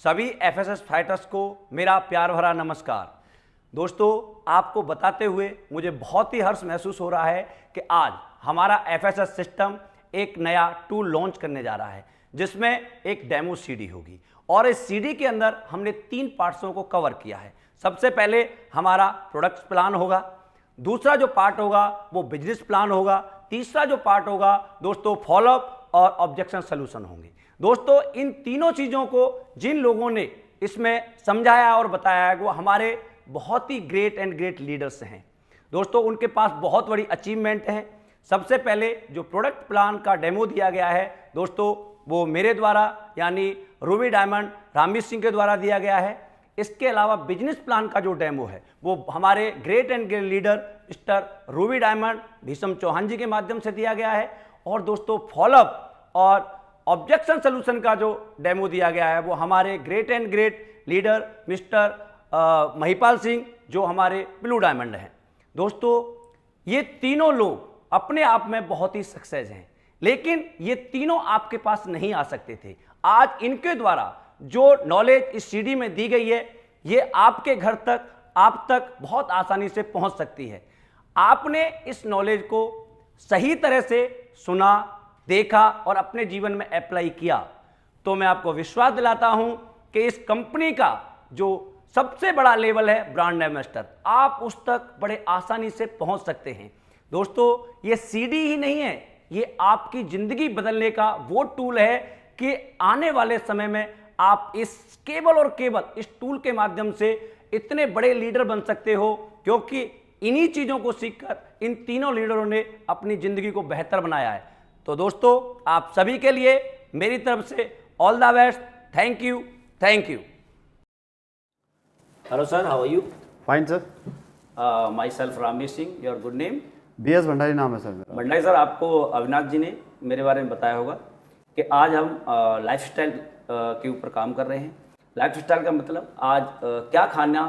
सभी FSS fighters को मेरा प्यार भरा नमस्कार। दोस्तों, आपको बताते हुए मुझे बहुत ही हर्ष महसूस हो रहा है कि आज हमारा एफएसएस सिस्टम एक नया टूल लॉन्च करने जा रहा है, जिसमें एक डेमो सीडी होगी और इस सीडी के अंदर हमने 3 पार्ट्सों को कवर किया है। सबसे पहले हमारा प्रोडक्ट प्लान होगा, दूसरा जो पार्ट होगा वो बिजनेस प्लान होगा, तीसरा जो पार्ट होगा दोस्तों फॉलोअप और ऑब्जेक्शन सॉल्यूशन होंगे। दोस्तों, इन तीनों चीज़ों को जिन लोगों ने इसमें समझाया और बताया है वो हमारे बहुत ही ग्रेट एंड ग्रेट लीडर्स हैं। दोस्तों, उनके पास बहुत बड़ी अचीवमेंट है। सबसे पहले जो प्रोडक्ट प्लान का डेमो दिया गया है दोस्तों, वो मेरे द्वारा यानी रूबी डायमंड रामवीर सिंह के द्वारा दिया गया है। इसके अलावा बिजनेस प्लान का जो डेमो है वो हमारे great and great leader mister Ruby Diamond Bhisham Chauhan ji के माध्यम से दिया गया है। और दोस्तों, फॉलोअप और ऑब्जेक्शन सॉल्यूशन का जो डेमो दिया गया है वो हमारे great and great leader mister Mahipal Singh जो हमारे ब्लू डायमंड हैं। दोस्तों, ये तीनों लोग अपने आप में बहुत ही सक्सेस हैं, लेकिन ये तीनों आपके पास नहीं आ सकते थे। आज इनके द्वारा जो नॉलेज इस सीडी में दी गई है ये आपके घर तक, आप तक बहुत आसानी से पहुंच सकती है। आपने इस नॉलेज को सही तरह से सुना, देखा और अपने जीवन में अप्लाई किया तो मैं आपको विश्वास दिलाता हूं कि इस कंपनी का जो सबसे बड़ा लेवल है ब्रांड एम्बेसडर, आप उस तक बड़े आसानी से पहुंच सकते हैं। दोस्तों, ये सीडी ही नहीं है, ये आपकी जिंदगी बदलने का वो टूल है कि आने वाले समय में आप इस केवल और केवल इस टूल के माध्यम से इतने बड़े लीडर बन सकते हो, क्योंकि इन्हीं चीज़ों को सीखकर इन तीनों लीडरों ने अपनी जिंदगी को बेहतर बनाया है। तो दोस्तों, आप सभी के लिए मेरी तरफ से all the best. Thank you, thank you. Hello sir, how are you? Fine sir. Myself Ramveer Singh, your good name? BS Bhandari नाम है सर मेरा। भंडारी सर, आपको अविनाश जी ने मेरे बारे में बताया होगा कि आज हम लाइफस्टाइल के ऊपर काम कर रहे हैं। लाइफस्टाइल का मतलब आज क्या खाना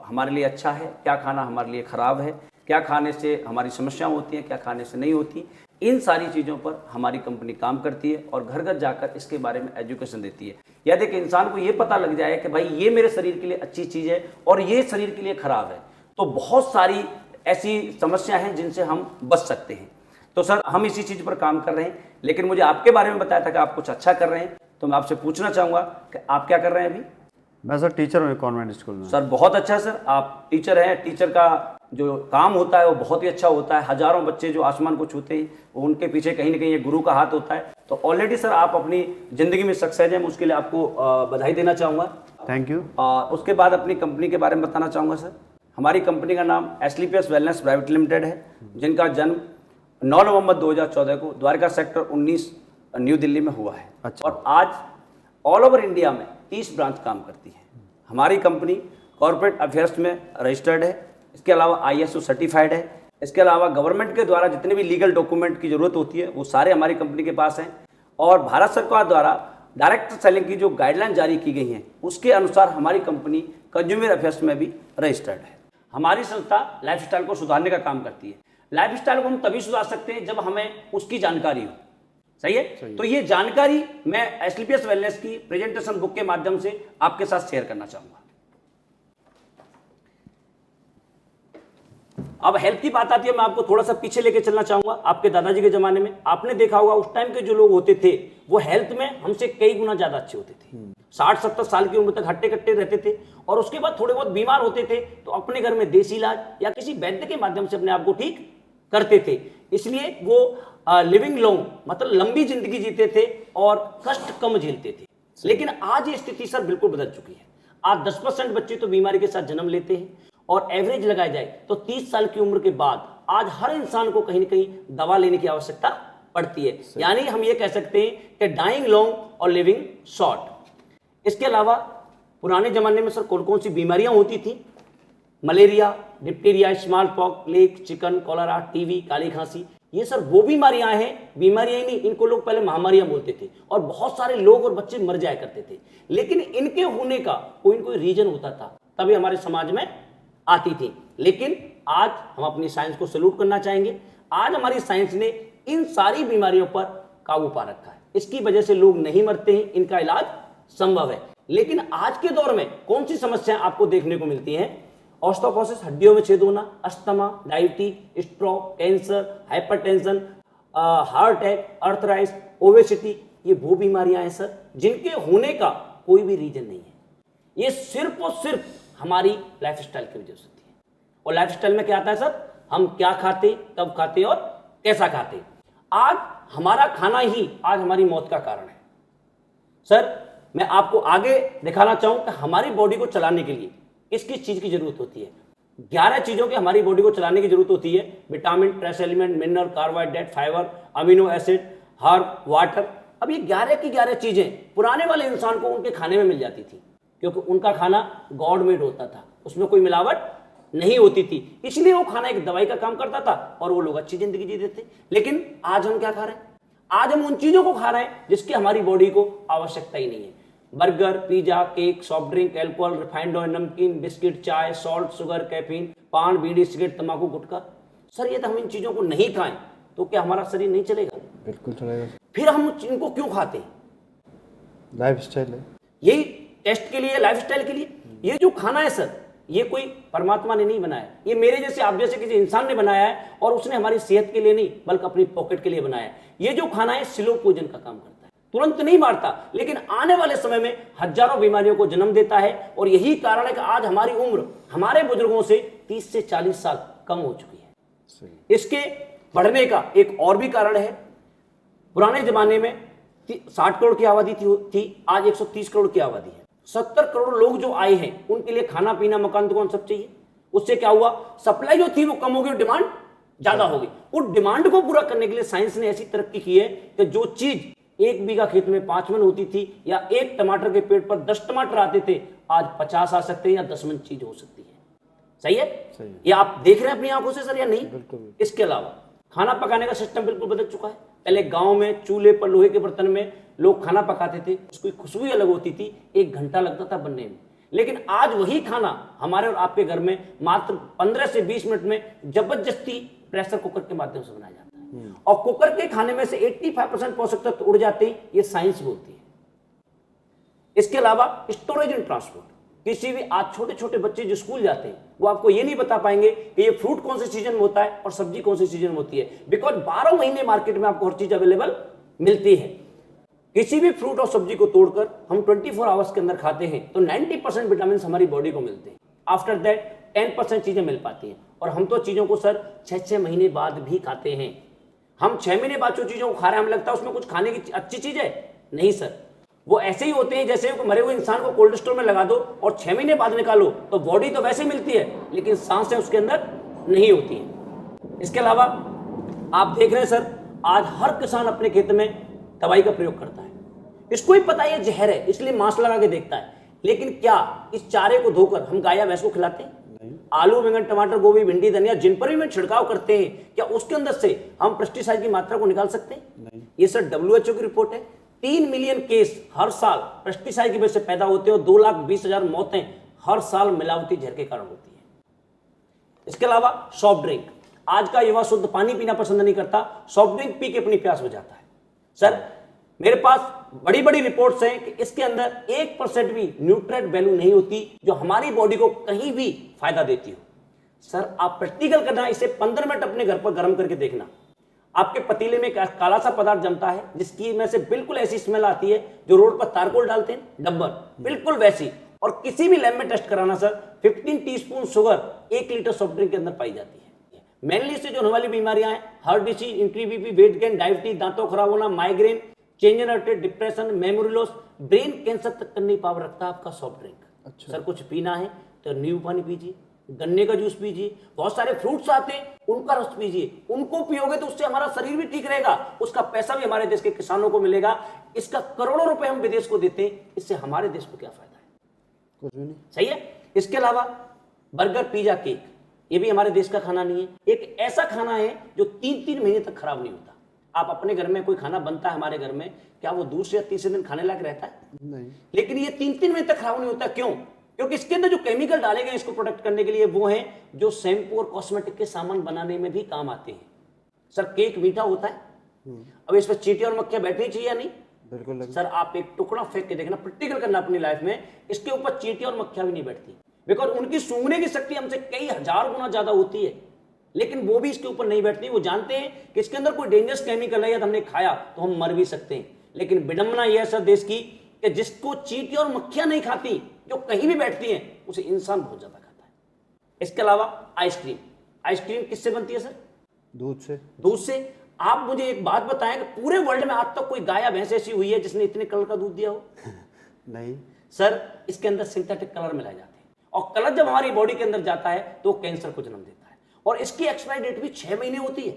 हमारे लिए अच्छा है, क्या खाना हमारे लिए ख़राब है, क्या खाने से हमारी समस्याएं होती हैं, क्या खाने से नहीं होती। इन सारी चीज़ों पर हमारी कंपनी काम करती है और घर घर जाकर इसके बारे में एजुकेशन देती है। यदि कि इंसान को ये पता लग जाए कि भाई ये मेरे शरीर के लिए अच्छी चीज़ है और ये शरीर के लिए ख़राब है, तो बहुत सारी ऐसी समस्याएं हैं जिनसे हम बच सकते हैं। तो सर, हम इसी चीज़ पर काम कर रहे हैं, लेकिन मुझे आपके बारे में बताया था कि आप कुछ अच्छा कर रहे हैं, तो मैं आपसे पूछना चाहूँगा कि आप क्या कर रहे हैं अभी? मैं सर टीचर हूँ कॉन्वेंट स्कूल में। सर, बहुत अच्छा सर, आप टीचर हैं। टीचर का जो काम होता है वो बहुत ही अच्छा होता है। हजारों बच्चे जो आसमान को छूते हैं, उनके पीछे कहीं ना कहीं ये गुरु का हाथ होता है। तो ऑलरेडी सर आप अपनी ज़िंदगी में सक्सेस हैं, मैं उसके लिए आपको बधाई देना चाहूँगा। Thank you. उसके बाद अपनी कंपनी के बारे में बताना चाहूँगा सर। हमारी कंपनी का नाम एस्क्लेपियस वेलनेस प्राइवेट लिमिटेड है, जिनका जन्म 9 नवंबर 2014 को द्वारका सेक्टर 19 न्यू दिल्ली में हुआ है। अच्छा। और आज ऑल ओवर इंडिया में 30 ब्रांच काम करती है। हमारी कंपनी कॉर्पोरेट अफेयर्स में रजिस्टर्ड है, इसके अलावा ISO सर्टिफाइड है। इसके अलावा गवर्नमेंट के द्वारा जितने भी लीगल डॉक्यूमेंट की ज़रूरत होती है वो सारे हमारी कंपनी के पास हैं। और भारत सरकार द्वारा डायरेक्ट सेलिंग की जो गाइडलाइन जारी की गई हैं उसके अनुसार हमारी कंपनी कंज्यूमर अफेयर्स में भी रजिस्टर्ड है। हमारी संस्था लाइफस्टाइल को सुधारने का काम करती है। लाइफस्टाइल को हम तभी सुधार सकते हैं जब हमें उसकी जानकारी हो। सही है? तो ये जानकारी मैं एस्क्लेपियस वेलनेस की प्रेजेंटेशन बुक के माध्यम से आपके साथ शेयर करना चाहूंगा। अब हेल्थ की बात आती है, मैं आपको थोड़ा सा पीछे लेके चलना चाहूंगा। आपके दादाजी के जमाने में आपने देखा होगा उस टाइम के जो लोग होते थे वो हेल्थ में हमसे कई गुना ज्यादा अच्छे होते थे। 60-70 साल की उम्र तक हट्टे कट्टे रहते थे और उसके बाद थोड़े बहुत बीमार होते थे तो अपने घर में देसी इलाज या किसी वैद्य के माध्यम से अपने आप को ठीक करते थे। इसलिए वो लिविंग लॉन्ग मतलब लंबी जिंदगी जीते थे और कष्ट कम झेलते थे। लेकिन आज ये स्थिति सर बिल्कुल बदल चुकी है। आज 10% बच्चे तो बीमारी के साथ जन्म लेते हैं और एवरेज लगाया जाए तो 30 साल की उम्र के बाद आज हर इंसान को कहीं ना कहीं दवा लेने की आवश्यकता पड़ती है। यानी हम ये कह सकते हैं कि डाइंग लॉन्ग और लिविंग शॉर्ट। इसके अलावा पुराने जमाने में सर कौन कौन सी बीमारियां होती थी? Malaria, diphtheria, smallpox, plague, chicken, cholera, TB, काली खांसी, ये सर वो बीमारियां हैं, बीमारियां ही नहीं, इनको लोग पहले महामारियां बोलते थे और बहुत सारे लोग और बच्चे मर जाया करते थे। लेकिन इनके होने का कोई न कोई रीजन होता था, तभी हमारे समाज में आती थी। लेकिन आज हम अपनी साइंस को सैल्यूट करना चाहेंगे। आज हमारी साइंस ने इन सारी बीमारियों पर काबू पा रखा है। इसकी वजह से लोग नहीं मरते हैं, इनका इलाज संभव है। लेकिन आज के दौर में कौन सी समस्याएं आपको देखने को मिलती हैं? ऑस्टियोपोरोसिस, हड्डियों में छेद होना, asthma, diabetes, stroke, cancer, hypertension, heart attack, arthritis, obesity, ये वो बीमारियां हैं सर जिनके होने का कोई भी रीजन नहीं है। ये सिर्फ और सिर्फ हमारी लाइफस्टाइल की वजह से होती है। और लाइफस्टाइल में क्या आता है सर? हम क्या खाते, कब खाते और कैसा खाते। आज हमारा खाना ही आज हमारी मौत का कारण है। सर मैं आपको आगे दिखाना चाहूं कि हमारी बॉडी को चलाने के लिए किस किस चीज की जरूरत होती है। 11 चीजों की हमारी बॉडी को चलाने की जरूरत होती है। Vitamin, trace element, mineral, carbohydrate, fibre, amino acid, herb, water. अब ये 11 की 11 चीजें पुराने वाले इंसान को उनके खाने में मिल जाती थी, क्योंकि उनका खाना गॉड मेड होता था, उसमें कोई मिलावट नहीं होती थी। इसलिए वो खाना एक दवाई का काम करता था और वो लोग अच्छी जिंदगी जीते थे। लेकिन आज हम क्या खा रहे हैं? आज हम उन चीजों को खा रहे हैं जिसकी हमारी बॉडी को आवश्यकता ही नहीं है। Burger, pizza, cake, soft drink, alcohol, refined oil, नमकीन, बिस्किट, चाय, सॉल्ट, शुगर, कैफीन, पान, बीड़ी, सिगरेट, तंबाकू, गुटखा। सर ये तो हम इन चीजों को नहीं खाएं तो क्या हमारा शरीर नहीं चलेगा? बिल्कुल चलेगा। फिर हम इनको क्यों खाते हैं? लाइफस्टाइल है। यही टेस्ट के लिए, लाइफस्टाइल के लिए। ये जो खाना है सर, ये कोई परमात्मा ने नहीं बनाया, ये मेरे जैसे आप जैसे किसी इंसान ने बनाया है और उसने हमारी सेहत के लिए नहीं बल्कि अपनी पॉकेट के लिए बनाया है। ये जो खाना है स्लो पॉइजन का काम करता है, तुरंत नहीं मारता, लेकिन आने वाले समय में हजारों बीमारियों को जन्म देता है। और यही कारण है कि आज हमारी उम्र हमारे बुजुर्गों से 30 से 40 साल कम हो चुकी है। इसके बढ़ने का एक और भी कारण है। पुराने जमाने में 60 करोड़ की आबादी थी, आज 130 करोड़ की आबादी है। 70 करोड़ लोग जो आए हैं उनके लिए खाना पीना, मकान दुकान सब चाहिए। उससे क्या हुआ? सप्लाई जो थी वो कम हो गई, डिमांड ज्यादा हो गई। उस डिमांड को पूरा करने के लिए साइंस ने ऐसी तरक्की की है कि जो चीज 1 बीघा खेत में 5 मन होती थी या 1 टमाटर के पेड़ पर 10 टमाटर आते थे, आज 50 आ सकते हैं या 10 मन चीज हो सकती है। सही है? सही है। ये आप देख रहे हैं अपनी आंखों से सर या नहीं? बिल्कुल। इसके अलावा खाना पकाने का सिस्टम बिल्कुल बदल चुका है। पहले गांव में चूल्हे पर लोहे के बर्तन में लोग खाना पकाते थे, उसकी खुशबू अलग होती थी, 1 घंटा लगता था बनने में। लेकिन आज वही खाना हमारे और आपके घर में मात्र 15 से 20 मिनट में जबरदस्ती प्रेशर कुकर के माध्यम से बनाया जाता है। और कुकर के खाने में से 85% पोषक तत्व उड़ जाते हैं, ये साइंस बोलती है। इसके अलावा स्टोरेज एंड ट्रांसपोर्ट, किसी भी आज छोटे छोटे बच्चे जो स्कूल जाते हैं वो आपको ये नहीं बता पाएंगे कि ये फ्रूट कौन से सीजन में होता है और सब्जी कौन से सीजन में होती है, बिकॉज 12 महीने मार्केट में आपको हर चीज अवेलेबल मिलती है। किसी भी फ्रूट और सब्जी को तोड़कर हम 24 आवर्स के अंदर खाते हैं तो 90% विटामिन हमारी बॉडी को मिलते हैं। आफ्टर दैट 10% चीजें मिल पाती हैं। और हम तो चीजों को सर 6-6 महीने बाद भी खाते हैं। हम 6 महीने बाद जो चीजों को खा रहे हैं, हमें लगता है उसमें कुछ खाने की अच्छी चीज है। नहीं सर, वो ऐसे ही होते हैं जैसे मरे हुए इंसान को कोल्ड स्टोर में लगा दो और 6 महीने बाद निकालो तो बॉडी तो वैसे मिलती है, लेकिन सांसें उसके अंदर नहीं होती है। इसके अलावा आप देख रहे हैं सर, आज हर किसान अपने खेत में दवाई का प्रयोग करता है। इसको ही पता है जहर है, इसलिए मास्क लगा के देखता है। लेकिन क्या इस चारे को धोकर हम गाय या भैंस को खिलाते हैं? आलू, बैंगन, टमाटर, गोभी, भिंडी, धनिया जिन पर भी हम छिड़काव करते हैं, क्या उसके अंदर से हम पेस्टिसाइड की मात्रा को निकाल सकते हैं? नहीं। ये सर WHO की रिपोर्ट है। 3 मिलियन केस हर साल पेस्टिसाइड की वजह से पैदा होते हैं और 2,20,000 मौतें हर साल मिलावटी जहर के कारण होती है। इसके अलावा सॉफ्ट ड्रिंक, आज का युवा शुद्ध पानी पीना पसंद नहीं करता, सॉफ्ट ड्रिंक पी के अपनी प्यास बुझाता है। सर मेरे पास बड़ी बड़ी रिपोर्ट्स हैं कि इसके अंदर 1% भी न्यूट्रिएंट वैल्यू नहीं होती जो हमारी बॉडी को कहीं भी फायदा देती हो। सर आप प्रैक्टिकल करना, इसे 15 मिनट अपने घर पर गर्म करके देखना। आपके पतीले में काला सा पदार्थ जमता है जिसकी में से बिल्कुल ऐसी स्मेल आती है जो रोड पर तारकोल डालते हैं डब्बर, बिल्कुल वैसी। और किसी भी लैब में टेस्ट कराना sir, 15 teaspoon sugar 1 litre soft drink के अंदर पाई जाती है। मेनली इससे जो होने वाली बीमारियां हैं, heart disease, increase BP, weight gain, diabetes, दांतों खराब होना, migraine, change in heart rate, depression, memory loss, brain cancer तक करने की पावर रखता है आपका सॉफ्ट ड्रिंक। अच्छा। सर कुछ पीना है तो नींबू पानी पीजिए, गन्ने का जूस पीजिए, बहुत सारे फ्रूट्स आते हैं उनका रस पीजिए, उनको पियोगे तो उससे हमारा शरीर भी ठीक रहेगा, उसका पैसा भी हमारे देश के किसानों को मिलेगा। इसका करोड़ों रुपए हम विदेश को देते हैं, इससे हमारे देश को क्या फायदा है? कुछ भी नहीं। सही है। इसके अलावा बर्गर, पिज्जा, केक, ये भी हमारे देश का खाना नहीं है। एक ऐसा खाना है जो 3-3 महीने तक खराब नहीं होता। आप अपने घर में कोई खाना बनता है, हमारे घर में, क्या वो दूसरे या तीसरे दिन खाने लायक रहता है? नहीं। लेकिन ये 3-3 महीने तक खराब नहीं होता। क्यों? क्योंकि इसके अंदर जो केमिकल डाले गए इसको प्रोटेक्ट करने के लिए, वो है जो शैम्पू और कॉस्मेटिक के सामान बनाने में भी काम आते हैं। सर, केक मीठा होता है, अब इस पर चींटियां और मक्खियां बैठनी चाहिए या नहीं? बिल्कुल लगे। सर, आप एक टुकड़ा फेंक के देखना, प्रैक्टिकल करना अपनी लाइफ में, इसके ऊपर चींटियां और मक्खियां भी नहीं बैठती, बिकॉज उनकी सूंघने की शक्ति हमसे कई हजार गुना ज्यादा होती है, लेकिन वो भी इसके ऊपर नहीं बैठती। वो जानते हैं कि इसके अंदर कोई डेंजरस केमिकल है, या हमने खाया तो हम मर भी सकते हैं। लेकिन विडंबना यह है सर देश की कि जिसको चींटियां और मक्खियां नहीं खाती, जो कहीं भी बैठती हैं, उसे इंसान बहुत ज्यादा खाता है। इसके अलावा आइसक्रीम, आइसक्रीम किससे बनती है सर? दूध से। दूध से। आप मुझे एक बात बताएं कि पूरे वर्ल्ड में आज तक कोई गाय या भैंस ऐसी हुई है जिसने इतने कलर का दूध दिया हो? नहीं। सर, इसके अंदर सिंथेटिक कलर मिलाए जाते हैं, और कलर जब हमारी बॉडी के अंदर जाता है तो कैंसर को जन्म देता है, और इसकी एक्सपायरी डेट भी 6 महीने होती है।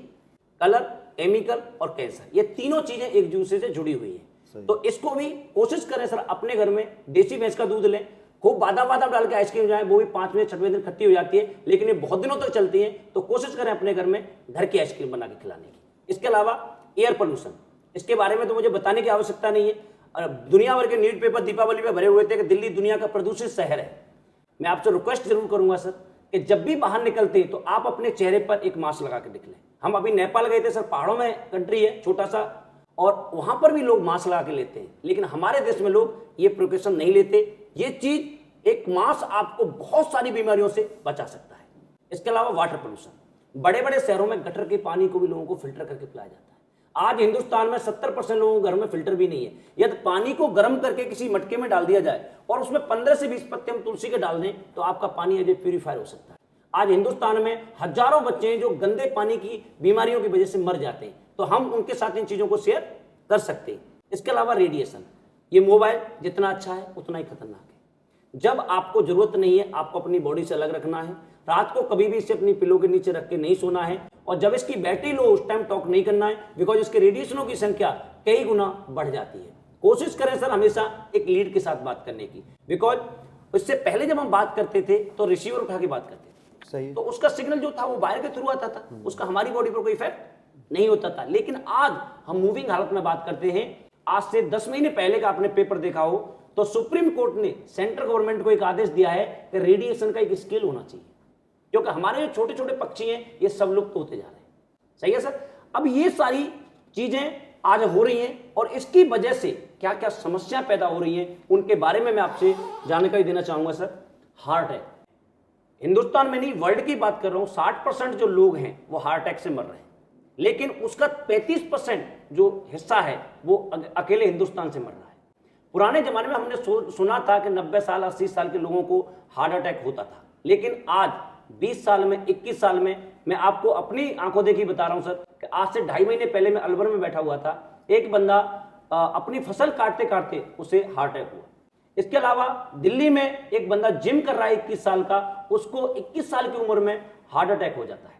कलर, केमिकल और कैंसर, ये तीनों चीजें एक दूसरे से जुड़ी हुई है। तो इसको भी कोशिश करें सर, अपने घर में देसी भैंस का दूध लें, खूब बादाम बादाम डाल के आइसक्रीम जाए, वो भी 5वें 6वें दिन खट्टी हो जाती है, लेकिन ये बहुत दिनों तक चलती है। तो कोशिश करें अपने घर में घर की आइसक्रीम बना के खिलाने की। इसके अलावा एयर पोल्यूशन, इसके बारे में तो मुझे बताने की आवश्यकता नहीं है। दुनिया भर के न्यूज पेपर दीपावली में भरे हुए थे कि दिल्ली दुनिया का प्रदूषित शहर है। मैं आपसे रिक्वेस्ट जरूर करूंगा सर कि जब भी बाहर निकलते हैं तो आप अपने चेहरे पर एक मास्क लगा के निकलें। हम अभी नेपाल गए थे सर, पहाड़ों में कंट्री है छोटा सा, और वहां पर भी लोग मास्क लगा के लेते हैं, लेकिन हमारे देश में लोग ये प्रिकॉशन नहीं लेते। ये चीज, एक मास्क आपको बहुत सारी बीमारियों से बचा सकता है। इसके अलावा वाटर पोल्यूशन, बड़े बड़े शहरों में गटर के पानी को भी लोगों को फिल्टर करके पिलाया जाता है। आज हिंदुस्तान में 70% लोगों के घर में फिल्टर भी नहीं है। यदि पानी को गर्म करके किसी मटके में डाल दिया जाए और उसमें 15 से 20 पत्ते हम तुलसी के डाल दें तो आपका पानी एज ए प्यूरीफायर हो सकता है। आज हिंदुस्तान में हजारों बच्चे हैं जो गंदे पानी की बीमारियों की वजह से मर जाते हैं, तो हम उनके साथ इन चीजों को शेयर कर सकते हैं। इसके अलावा रेडिएशन, ये मोबाइल जितना अच्छा है उतना ही खतरनाक है। जब आपको जरूरत नहीं है, आपको अपनी बॉडी से अलग रखना है। रात को कभी भी इसे अपनी पिलो के नीचे रख के नहीं सोना है, और जब इसकी बैटरी लो उस टाइम टॉक नहीं करना है, बिकॉज इसके रेडिएशनों की संख्या कई गुना बढ़ जाती है। कोशिश करें सर हमेशा एक लीड के साथ बात करने की, बिकॉज इससे पहले जब हम बात करते थे तो रिसीवर उठा के बात करते थे, सही। तो उसका सिग्नल जो था वो वायर के थ्रू आता था, उसका हमारी बॉडी पर कोई इफेक्ट नहीं होता था। लेकिन आज हम मूविंग हालत में बात करते हैं। आज से 10 महीने पहले का आपने पेपर देखा हो तो सुप्रीम कोर्ट ने सेंट्रल गवर्नमेंट को एक आदेश दिया है कि रेडिएशन का एक स्केल होना चाहिए, क्योंकि हमारे जो छोटे छोटे पक्षी हैं ये सब लुप्त होते जा रहे हैं। सही है सर। अब ये सारी चीजें आज हो रही हैं, और इसकी वजह से क्या क्या समस्या पैदा हो रही हैं उनके बारे में मैं आपसे जानकारी देना चाहूंगा सर। हार्ट अटैक, हिंदुस्तान में नहीं वर्ल्ड की बात कर रहा हूं, 60% जो लोग हैं वो हार्ट अटैक से मर रहे हैं, लेकिन उसका 35% जो हिस्सा है वो अकेले हिंदुस्तान से मर रहा है। पुराने जमाने में हमने सुना था कि 90 साल 80 साल के लोगों को हार्ट अटैक होता था, लेकिन आज 20 साल में 21 साल में, मैं आपको अपनी आंखों देखी बता रहा हूं सर कि आज से 2.5 महीने पहले मैं अलवर में बैठा हुआ था, एक बंदा अपनी फसल काटते काटते उसे हार्ट अटैक हुआ। इसके अलावा दिल्ली में एक बंदा जिम कर रहा है 21 साल का, उसको 21 साल की उम्र में हार्ट अटैक हो जाता है।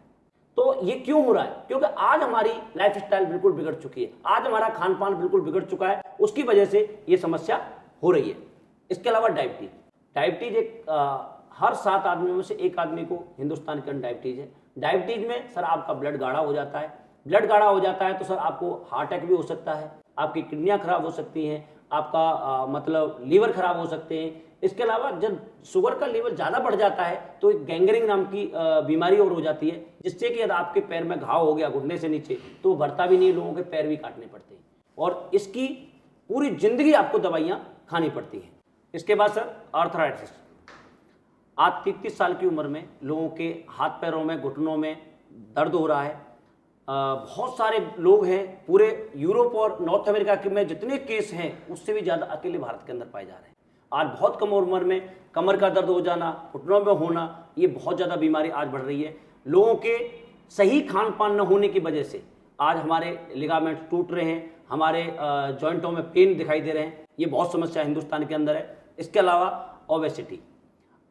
तो ये क्यों हो रहा है? क्योंकि आज हमारी लाइफस्टाइल बिल्कुल बिगड़ चुकी है, आज हमारा खान पान बिल्कुल बिगड़ चुका है, उसकी वजह से ये समस्या हो रही है। इसके अलावा डायबिटीज, डायबिटीज एक हर 7 आदमियों में से 1 आदमी को हिंदुस्तान के अंदर डायबिटीज है। डायबिटीज में सर आपका ब्लड गाढ़ा हो जाता है, ब्लड गाढ़ा हो जाता है तो सर आपको हार्ट अटैक भी हो सकता है, आपकी किडनियां खराब हो सकती हैं, आपका मतलब लीवर खराब हो सकते हैं। इसके अलावा जब शुगर का लेवल ज़्यादा बढ़ जाता है तो एक गैंग्रीन नाम की बीमारी और हो जाती है, जिससे कि यदि आपके पैर में घाव हो गया घुटने से नीचे तो भरता भी नहीं, लोगों के पैर भी काटने पड़ते हैं, और इसकी पूरी जिंदगी आपको दवाइयाँ खानी पड़ती हैं। इसके बाद सर आर्थराइटिस, आज 33 साल की उम्र में लोगों के हाथ पैरों में घुटनों में दर्द हो रहा है। बहुत सारे लोग हैं, पूरे यूरोप और नॉर्थ अमेरिका के में जितने केस हैं उससे भी ज़्यादा अकेले भारत के अंदर पाए जा रहे हैं। आज बहुत कम उम्र में कमर का दर्द हो जाना, घुटनों में होना, ये बहुत ज़्यादा बीमारी आज बढ़ रही है। लोगों के सही खान पान न होने की वजह से आज हमारे लिगामेंट टूट रहे हैं, हमारे जॉइंटों में पेन दिखाई दे रहे हैं, ये बहुत समस्या हिंदुस्तान के अंदर है। इसके अलावा ओबेसिटी,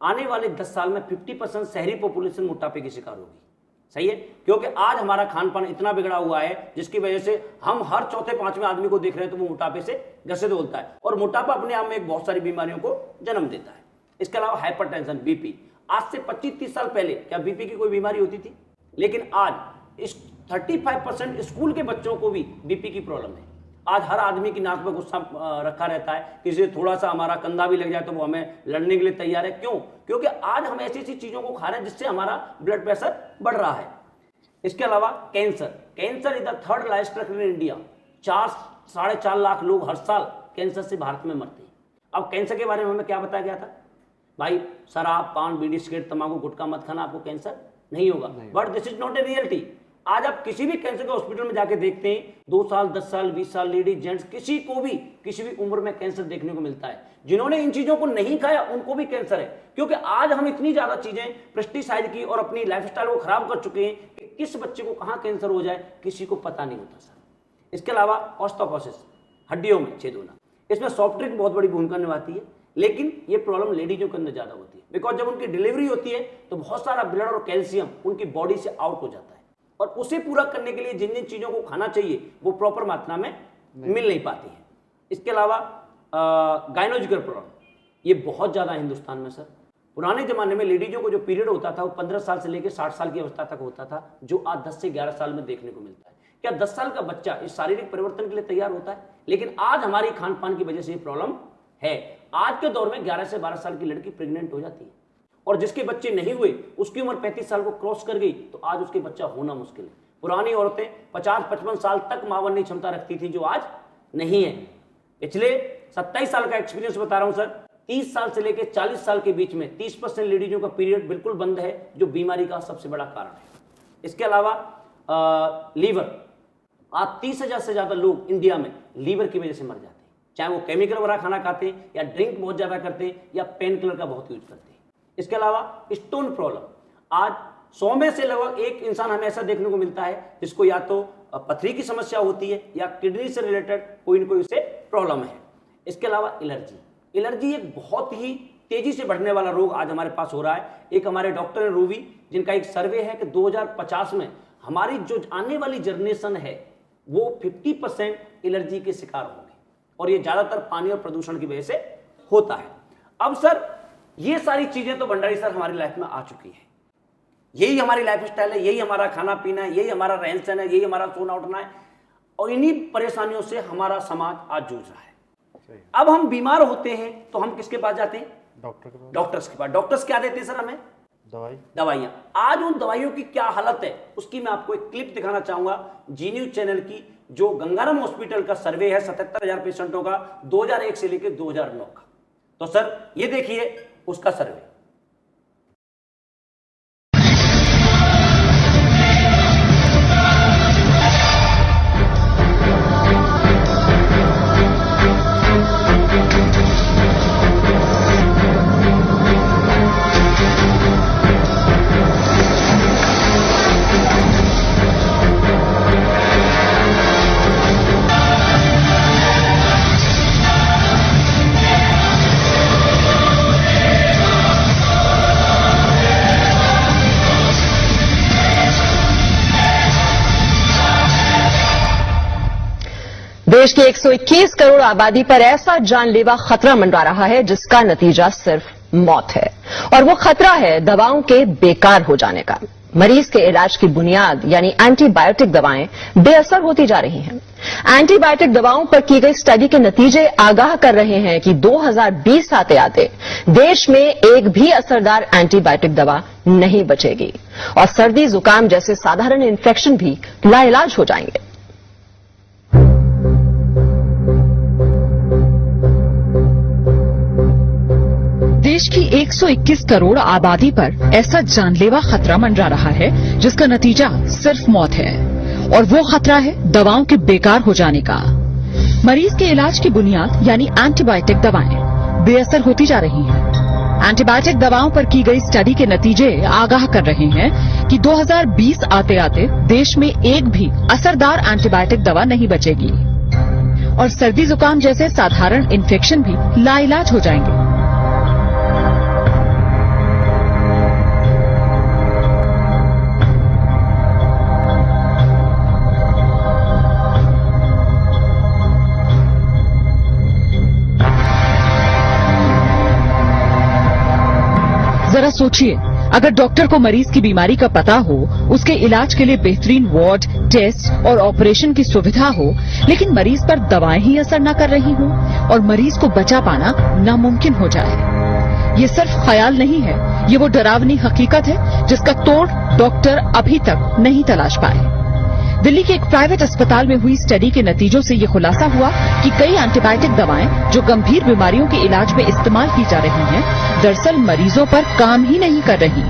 आने वाले 10 साल में 50% शहरी पॉपुलेशन मोटापे की शिकार होगी। सही है, क्योंकि आज हमारा खान पान इतना बिगड़ा हुआ है जिसकी वजह से हम हर चौथे पांचवें आदमी को देख रहे हैं तो वो मोटापे से ग्रसित होता है, और मोटापा अपने आप में एक बहुत सारी बीमारियों को जन्म देता है। इसके अलावा हाइपरटेंशन, बीपी। आज से 25-30 साल पहले क्या बीपी की कोई बीमारी होती थी? लेकिन आज इस 35% स्कूल के बच्चों को भी बीपी की प्रॉब्लम है। आज हर आदमी की नाक में गुस्सा रखा रहता है, किसी थोड़ा सा हमारा कंधा भी लग जाए तो वो हमें लड़ने के लिए तैयार है। क्यों? क्योंकि आज हम ऐसी ऐसी चीजों को खा रहे हैं जिससे हमारा ब्लड प्रेशर बढ़ रहा है। इसके अलावा cancer. Cancer is the third largest in India. 4-4.5 lakh लोग हर साल कैंसर से भारत में मरते हैं। अब कैंसर के बारे में हमें क्या बताया गया था? भाई शराब, पान, बीड़ी, सिगरेट, तंबाकू, गुटखा मत खाना, आपको कैंसर नहीं होगा। But this is not a reality. आज आप किसी भी कैंसर के हॉस्पिटल में जाके देखते हैं, 2 साल, 10 साल, 20 साल, लेडीज, जेंट्स, किसी को भी किसी भी उम्र में कैंसर देखने को मिलता है। जिन्होंने इन चीजों को नहीं खाया उनको भी कैंसर है, क्योंकि आज हम इतनी ज्यादा चीजें पेस्टिसाइड की और अपनी लाइफस्टाइल को खराब कर चुके हैं कि किस बच्चे को कहां कैंसर हो जाए किसी को पता नहीं होता सर। इसके अलावा ऑस्टियोपोरोसिस, हड्डियों में छेद होना, इसमें सॉफ्ट ड्रिंक बहुत बड़ी भूमिका निभाती है, लेकिन ये प्रॉब्लम लेडीजों के अंदर ज्यादा होती है। बिकॉज जब उनकी डिलीवरी होती है तो बहुत सारा ब्लड और कैल्शियम उनकी बॉडी से आउट हो जाता है, और उसे पूरा करने के लिए जिन जिन चीजों को खाना चाहिए वो प्रॉपर मात्रा में मिल नहीं पाती है। इसके अलावा गायनोलॉजिकल प्रॉब्लम, ये बहुत ज्यादा है हिंदुस्तान में सर। पुराने जमाने में लेडीजों को जो पीरियड होता था वो 15 साल से लेकर 60 साल की अवस्था तक होता था, जो आज 10 से 11 साल में देखने को मिलता है। क्या 10 साल का बच्चा इस शारीरिक परिवर्तन के लिए तैयार होता है? लेकिन आज हमारी खान पान की वजह से ये प्रॉब्लम है। आज के दौर में 11 से 12 साल की लड़की प्रेग्नेंट हो जाती है, और जिसके बच्चे नहीं हुए उसकी उम्र 35 साल को क्रॉस कर गई तो आज उसके बच्चा होना मुश्किल है। पुरानी औरतें 50-55 साल तक मां बनने की क्षमता रखती थी, जो आज नहीं है। पिछले 27 साल का एक्सपीरियंस बता रहा हूं सर। 30 साल से लेकर 40 साल के बीच में 30% लेडीजों का पीरियड बिल्कुल बंद है, जो बीमारी का सबसे बड़ा कारण है। इसके अलावा लीवर, आज 30,000 से ज्यादा लोग इंडिया में लीवर की वजह से मर जाते हैं, चाहे वो केमिकल वाला खाना खाते हैं या ड्रिंक बहुत ज्यादा करते हैं या पेन किलर का बहुत यूज करते हैं। इसके अलावा स्टोन प्रॉब्लम, आज 100 में से लगभग 1 इंसान हमें ऐसा देखने को मिलता है जिसको या तो पथरी की समस्या होती है या किडनी से रिलेटेड कोई न कोई उसे प्रॉब्लम है। इसके अलावा एलर्जी एक बहुत ही तेजी से बढ़ने वाला रोग आज हमारे पास हो रहा है। एक हमारे डॉक्टर है रूवी, जिनका एक सर्वे है कि 2050 में हमारी जो आने वाली जनरेशन है वो 50% एलर्जी के शिकार होंगे, और ये ज्यादातर पानी और प्रदूषण की वजह से होता है। अब सर ये सारी चीजें तो भंडारी सर हमारी लाइफ में आ चुकी है, यही हमारी लाइफ स्टाइल है, यही हमारा खाना पीना है, यही हमारा रहन सहन है, यही हमारा सोना उठना है, और इन्हीं परेशानियों से हमारा समाज आज जूझ रहा है। अब हम बीमार होते हैं तो हम किसके पास जाते हैं? डॉक्टर्स के पास। डॉक्टर्स क्या देते हैं सर हमें? दवाइयां। आज उन दवाइयों की क्या हालत है उसकी मैं आपको एक क्लिप दिखाना चाहूंगा जी न्यूज चैनल की, जो गंगाराम हॉस्पिटल का सर्वे है 77,000 पेशेंटों का 2001 से लेकर 2009 का। तो सर ये देखिए उसका सर्वे। देश की 121 करोड़ आबादी पर ऐसा जानलेवा खतरा मंडरा रहा है जिसका नतीजा सिर्फ मौत है, और वो खतरा है दवाओं के बेकार हो जाने का। मरीज के इलाज की बुनियाद यानी एंटीबायोटिक दवाएं बेअसर होती जा रही हैं। एंटीबायोटिक दवाओं पर की गई स्टडी के नतीजे आगाह कर रहे हैं कि 2020 आते आते देश में एक भी असरदार एंटीबायोटिक दवा नहीं बचेगी, और सर्दी जुकाम जैसे साधारण इन्फेक्शन भी लाइलाज हो जाएंगे। देश की 121 करोड़ आबादी पर ऐसा जानलेवा खतरा मंडरा रहा है जिसका नतीजा सिर्फ मौत है, और वो खतरा है दवाओं के बेकार हो जाने का। मरीज के इलाज की बुनियाद यानी एंटीबायोटिक दवाएं बेअसर होती जा रही हैं। एंटीबायोटिक दवाओं पर की गई स्टडी के नतीजे आगाह कर रहे हैं कि 2020 आते आते देश में एक भी असरदार एंटीबायोटिक दवा नहीं बचेगी, और सर्दी जुकाम जैसे साधारण इन्फेक्शन भी लाइलाज हो जाएंगे। जरा सोचिए, अगर डॉक्टर को मरीज की बीमारी का पता हो, उसके इलाज के लिए बेहतरीन वार्ड, टेस्ट और ऑपरेशन की सुविधा हो, लेकिन मरीज पर दवाएं ही असर न कर रही हों और मरीज को बचा पाना नामुमकिन हो जाए। ये सिर्फ ख्याल नहीं है, ये वो डरावनी हकीकत है जिसका तोड़ डॉक्टर अभी तक नहीं तलाश पाए। दिल्ली के एक प्राइवेट अस्पताल में हुई स्टडी के नतीजों से ये खुलासा हुआ कि कई एंटीबायोटिक दवाएं जो गंभीर बीमारियों के इलाज में इस्तेमाल की जा रही हैं, दरअसल मरीजों पर काम ही नहीं कर रही।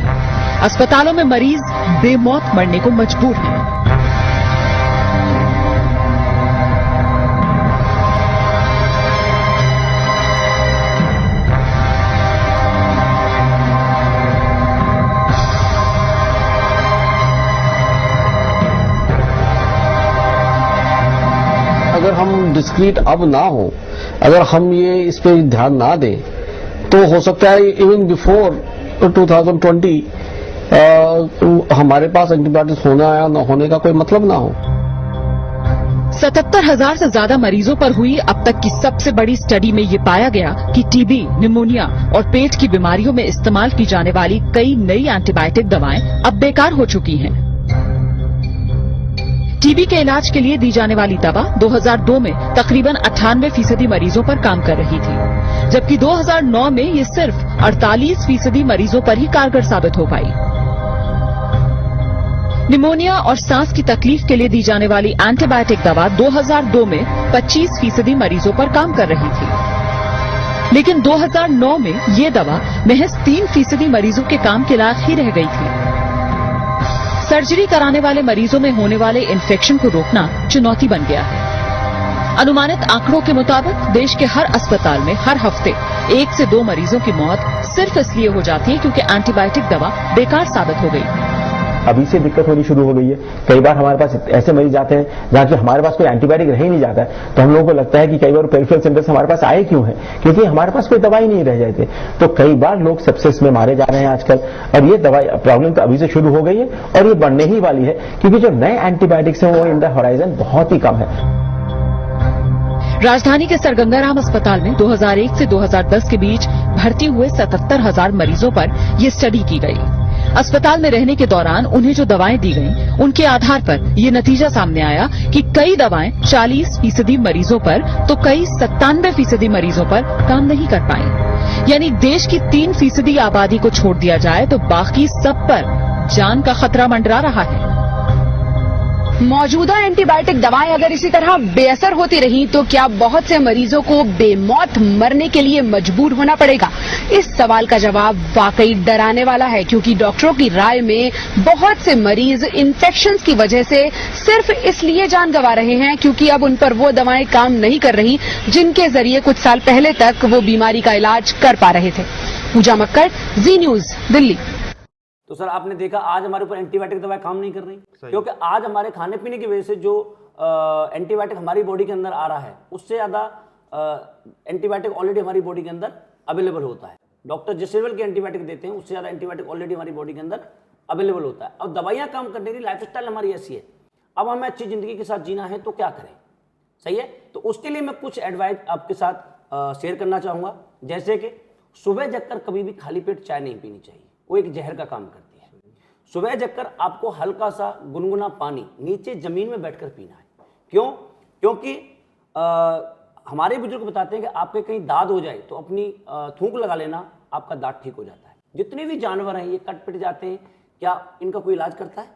अस्पतालों में मरीज बेमौत मरने को मजबूर हैं। अगर हम डिस्क्रीट अब ना हो, अगर हम ये इस पे ध्यान ना दें, तो हो सकता है इवन बिफोर 2020 हमारे पास एंटीबायोटिक्स होना या न होने का कोई मतलब ना हो। 77,000 से ज्यादा मरीजों पर हुई अब तक की सबसे बड़ी स्टडी में ये पाया गया कि टीबी, निमोनिया और पेट की बीमारियों में इस्तेमाल की जाने वाली कई नई एंटीबायोटिक दवाएं अब बेकार हो चुकी हैं। टीबी के इलाज के लिए दी जाने वाली दवा 2002 में तकरीबन 98% मरीजों पर काम कर रही थी, जबकि 2009 में ये सिर्फ 48% मरीजों पर ही कारगर साबित हो पाई। निमोनिया और सांस की तकलीफ के लिए दी जाने वाली एंटीबायोटिक दवा 2002 में 25% मरीजों पर काम कर रही थी, लेकिन 2009 में ये दवा महज 3% मरीजों के काम के लायक ही रह गई थी। सर्जरी कराने वाले मरीजों में होने वाले इन्फेक्शन को रोकना चुनौती बन गया है। अनुमानित आंकड़ों के मुताबिक देश के हर अस्पताल में हर हफ्ते 1 से 2 मरीजों की मौत सिर्फ इसलिए हो जाती है क्योंकि एंटीबायोटिक दवा बेकार साबित हो गई। अभी से दिक्कत होनी शुरू हो गई है। कई बार हमारे पास ऐसे मरीज आते हैं जहां कि हमारे पास कोई एंटीबायोटिक रह ही नहीं जाता है, तो हम लोगों को लगता है कि कई बार पेरिफेरल सेंटर से हमारे पास आए क्यों है, क्योंकि हमारे पास कोई दवाई नहीं रह जाते। तो कई बार लोग सेप्सिस में मारे जा रहे हैं आजकल, और ये दवाई प्रॉब्लम तो अभी से शुरू हो गई है और ये बढ़ने ही वाली है, क्योंकि जो नए एंटीबायोटिक्स हैं वो इन द होराइजन बहुत ही कम है। राजधानी के सर गंगाराम अस्पताल में 2001 से 2010 के बीच भर्ती हुए 77,000 मरीजों पर यह स्टडी की गई। अस्पताल में रहने के दौरान उन्हें जो दवाएं दी गईं, उनके आधार पर ये नतीजा सामने आया कि कई दवाएं 40% मरीजों पर तो कई 97% मरीजों पर काम नहीं कर पाई। यानी देश की 3% आबादी को छोड़ दिया जाए तो बाकी सब पर जान का खतरा मंडरा रहा है। मौजूदा एंटीबायोटिक दवाएं अगर इसी तरह बेअसर होती रही तो क्या बहुत से मरीजों को बेमौत मरने के लिए मजबूर होना पड़ेगा? इस सवाल का जवाब वाकई डराने वाला है, क्योंकि डॉक्टरों की राय में बहुत से मरीज इन्फेक्शंस की वजह से सिर्फ इसलिए जान गंवा रहे हैं क्योंकि अब उन पर वो दवाएं काम नहीं कर रही जिनके जरिए कुछ साल पहले तक वो बीमारी का इलाज कर पा रहे थे। पूजा मक्कड़, जी न्यूज, दिल्ली। तो सर आपने देखा आज हमारे ऊपर एंटीबायोटिक दवाएं काम नहीं कर रही, क्योंकि आज हमारे खाने पीने की वजह से जो एंटीबायोटिक हमारी बॉडी के अंदर आ रहा है उससे ज़्यादा एंटीबायोटिक ऑलरेडी हमारी बॉडी के अंदर अवेलेबल होता है। डॉक्टर जिस लेवल के एंटीबायोटिक देते हैं उससे ज़्यादा एंटीबायोटिक ऑलरेडी हमारी बॉडी के अंदर अवेलेबल होता है। और दवाइयाँ काम करने की लाइफस्टाइल हमारी ऐसी है, अब हमें अच्छी ज़िंदगी के साथ जीना है तो क्या करें, सही है। तो उसके लिए मैं कुछ एडवाइस आपके साथ शेयर करना चाहूँगा। जैसे कि सुबह जगकर कभी भी खाली पेट चाय नहीं पीनी चाहिए, वो एक जहर का काम करती है। सुबह जगकर आपको हल्का सा गुनगुना पानी नीचे जमीन में बैठकर पीना है। क्यों? क्योंकि हमारे बुजुर्ग बताते हैं कि आपके कहीं दाद हो जाए तो अपनी थूक लगा लेना, आपका दांत ठीक हो जाता है। जितने भी जानवर हैं ये कट पिट जाते हैं, क्या इनका कोई इलाज करता है?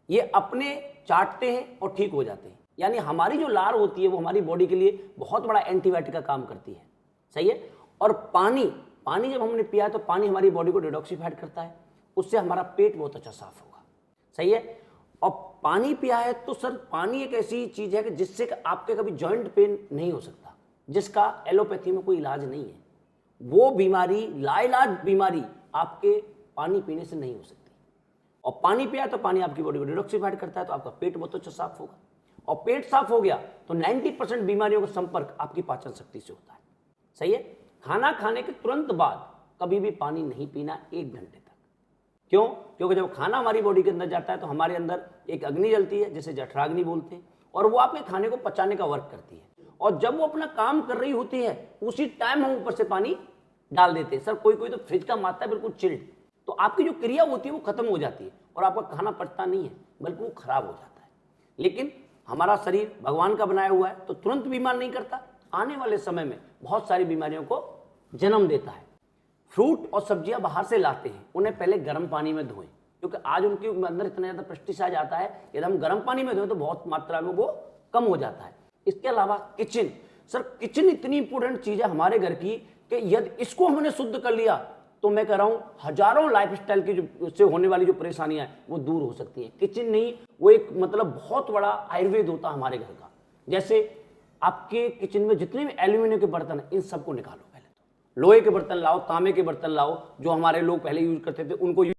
ये अपने चाटते हैं और ठीक हो जाते हैं। यानी हमारी जो लार होती है वो हमारी बॉडी के लिए बहुत बड़ा एंटीबायोटिक का काम करती है, सही है। और पानी जब हमने पिया है तो पानी हमारी बॉडी को डिटॉक्सिफाइड करता है, उससे हमारा पेट बहुत अच्छा साफ होगा, सही है। और पानी पिया है तो सर पानी एक ऐसी चीज है कि जिससे आपके कभी जॉइंट पेन नहीं हो सकता, जिसका एलोपैथी में कोई इलाज नहीं है। वो बीमारी, लाइलाज बीमारी आपके पानी पीने से नहीं हो सकती। और पानी पिया तो पानी आपकी बॉडी को डिटॉक्सिफाइड करता है, तो आपका पेट बहुत अच्छा साफ होगा। और पेट साफ हो गया तो 90% बीमारियों का संपर्क आपकी पाचन शक्ति से होता है, सही है। खाना खाने के तुरंत बाद कभी भी पानी नहीं पीना 1 घंटे तक। क्यों? क्योंकि जब खाना हमारी बॉडी के अंदर जाता है तो हमारे अंदर एक अग्नि जलती है जिसे जठराग्नि बोलते हैं, और वो आपके खाने को पचाने का वर्क करती है। और जब वो अपना काम कर रही होती है उसी टाइम हम ऊपर से पानी डाल देते हैं। सर कोई तो फ्रिज का मारता है बिल्कुल चिल्ड, तो आपकी जो क्रिया होती है वो खत्म हो जाती है और आपका खाना पचता नहीं है, बल्कि वो खराब हो जाता है। लेकिन हमारा शरीर भगवान का बनाया हुआ है तो तुरंत बीमार नहीं करता, आने वाले समय में बहुत सारी बीमारियों को जन्म देता है। फ्रूट और सब्जियां बाहर से लाते हैं, उन्हें पहले गर्म पानी में धोएं, क्योंकि आज उनके अंदर इतना ज़्यादा पेस्टिसाइड आता है, यदि हम गर्म पानी में धोएं तो बहुत मात्रा में वो कम हो जाता है। इसके अलावा किचन, सर किचन इतनी इंपॉर्टेंट चीज़ है हमारे घर की कि यदि इसको हमने शुद्ध कर लिया तो मैं कह रहा हूँ हजारों लाइफस्टाइल की जो उससे होने वाली जो परेशानियां हैं वो दूर हो सकती हैं। किचन नहीं, वो एक मतलब बहुत बड़ा आयुर्वेद होता है हमारे घर का। जैसे आपके किचन में जितने भी एल्यूमिनियम के बर्तन हैं इन सबको निकालो, पहले तो लोहे के बर्तन लाओ, तांबे के बर्तन लाओ, जो हमारे लोग पहले यूज करते थे उनको